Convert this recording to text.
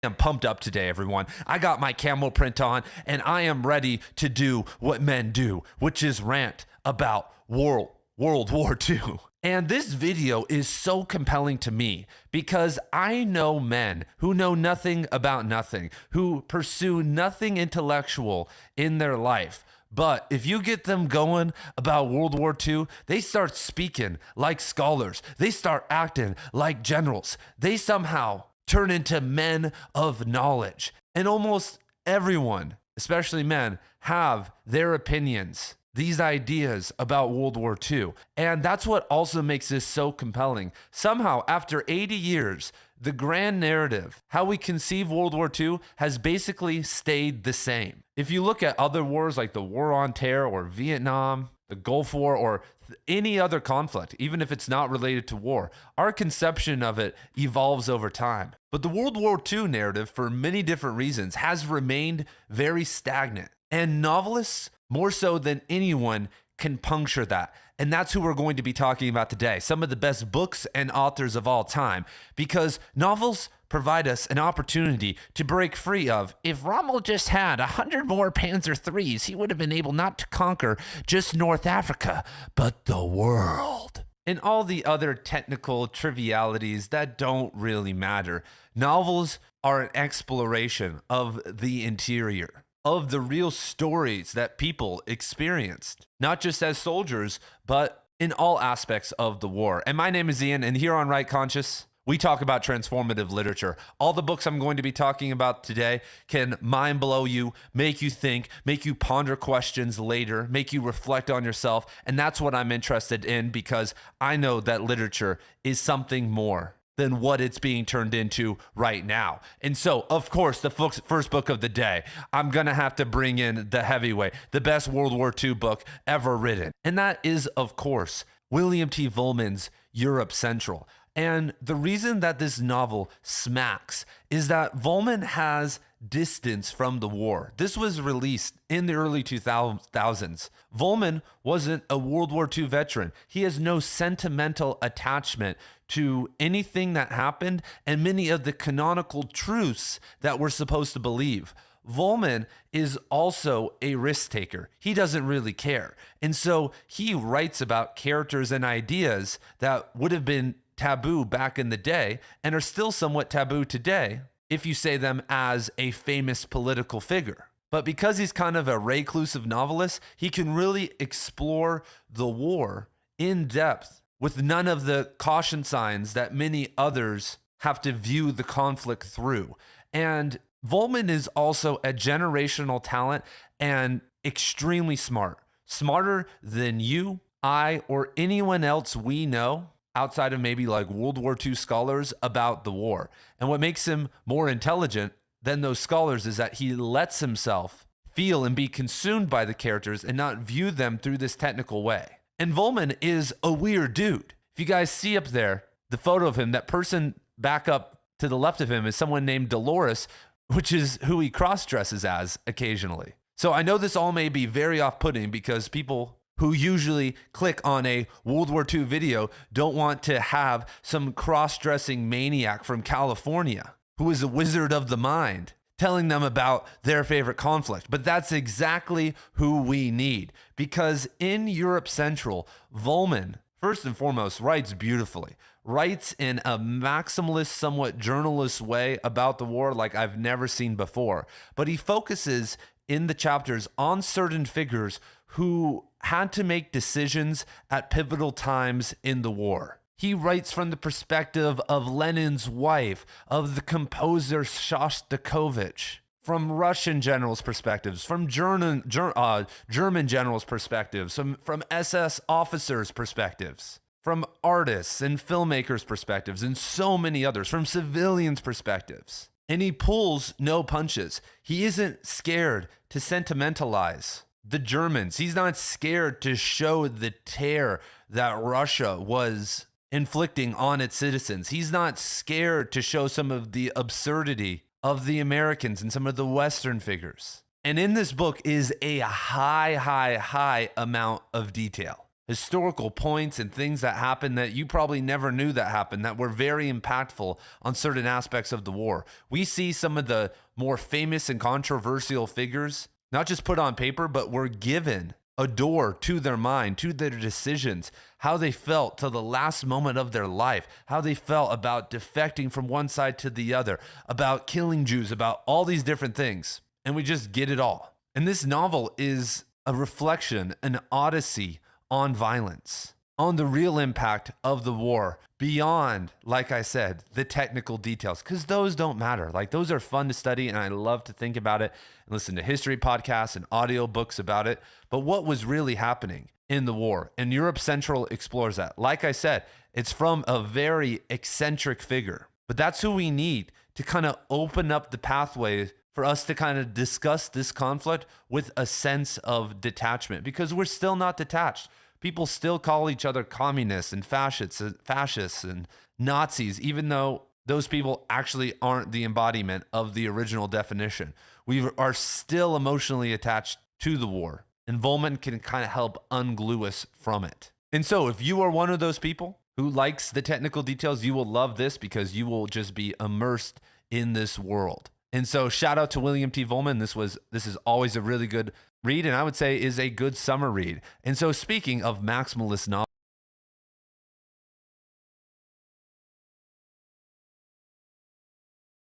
I'm pumped up today, everyone. I got my camel print on, and I am ready to do what men do, which is rant about World War II. And this video is so compelling to me because I know men who know nothing about nothing, who pursue nothing intellectual in their life. But if you get them going about World War II, they start speaking like scholars. They start acting like generals. They somehow turn into men of knowledge. And almost everyone, especially men, have their opinions, these ideas about World War II. And that's what also makes this so compelling. Somehow, after 80 years, the grand narrative, how we conceive World War II, has basically stayed the same. If you look at other wars like the War on Terror or Vietnam, the Gulf War, or any other conflict, even if it's not related to war, our conception of it evolves over time. But the World War II narrative, for many different reasons, has remained very stagnant. And novelists, more so than anyone, can puncture that. And that's who we're going to be talking about today. Some of the best books and authors of all time, because novels provide us an opportunity to break free of, if Rommel just had 100 more Panzer IIIs, he would have been able not to conquer just North Africa, but the world. And all the other technical trivialities that don't really matter. Novels are an exploration of the interior, of the real stories that people experienced, not just as soldiers, but in all aspects of the war. And my name is Ian, and here on Right Conscious, we talk about transformative literature. All the books I'm going to be talking about today can mind blow you, make you think, make you ponder questions later, make you reflect on yourself. And that's what I'm interested in, because I know that literature is something more than what it's being turned into right now. And so, of course, the first book of the day, I'm gonna have to bring in the heavyweight, the best World War II book ever written. And that is, of course, William T. Vollmann's Europe Central. And the reason that this novel smacks is that Vollmann has distance from the war. This was released in the early 2000s. Vollmann wasn't a World War II veteran. He has no sentimental attachment to anything that happened and many of the canonical truths that we're supposed to believe. Vollmann is also a risk taker. He doesn't really care. And so he writes about characters and ideas that would have been taboo back in the day and are still somewhat taboo today if you say them as a famous political figure. But because he's kind of a reclusive novelist, he can really explore the war in depth with none of the caution signs that many others have to view the conflict through. And Vollmann is also a generational talent and extremely smart, smarter than you, I, or anyone else we know outside of maybe like World War II scholars about the war. And what makes him more intelligent than those scholars is that he lets himself feel and be consumed by the characters and not view them through this technical way. And Vollmann is a weird dude. If you guys see up there the photo of him, that person back up to the left of him is someone named Dolores, which is who he cross-dresses as occasionally. So I know this all may be very off-putting because people who usually click on a World War II video don't want to have some cross-dressing maniac from California who is a wizard of the mind telling them about their favorite conflict. But that's exactly who we need, because in Europe Central, Vollmann, first and foremost, writes beautifully, writes in a maximalist, somewhat journalist way about the war like I've never seen before. But he focuses in the chapters on certain figures who had to make decisions at pivotal times in the war. He writes from the perspective of Lenin's wife, of the composer Shostakovich, from Russian generals' perspectives, from German generals' perspectives, from SS officers' perspectives, from artists and filmmakers' perspectives, and so many others, from civilians' perspectives. And he pulls no punches. He isn't scared to sentimentalize the Germans. He's not scared to show the tear that Russia was inflicting on its citizens. He's not scared to show some of the absurdity of the Americans and some of the Western figures. And in this book is a high amount of detail. historical points and things that happened that you probably never knew that happened that were very impactful on certain aspects of the war. We see some of the more famous and controversial figures not just put on paper, but were given a door to their mind, to their decisions, how they felt to the last moment of their life, how they felt about defecting from one side to the other, about killing Jews, about all these different things. And we just get it all. And this novel is a reflection, an odyssey on violence, on the real impact of the war beyond, like I said, the technical details, because those don't matter. Like, those are fun to study, and I love to think about it and listen to history podcasts and audio books about it. But what was really happening in the war? And Europe Central explores that. Like I said, it's from a very eccentric figure, but that's who we need to kind of open up the pathway for us to kind of discuss this conflict with a sense of detachment, because we're still not detached. People still call each other communists and fascists and Nazis, even though those people actually aren't the embodiment of the original definition. We are still emotionally attached to the war, and Volman can kind of help unglue us from it. And so if you are one of those people who likes the technical details, you will love this, because you will just be immersed in this world. And so shout out to William T. Volman. This is always a really good read, and I would say is a good summer read. And so speaking of maximalist novels,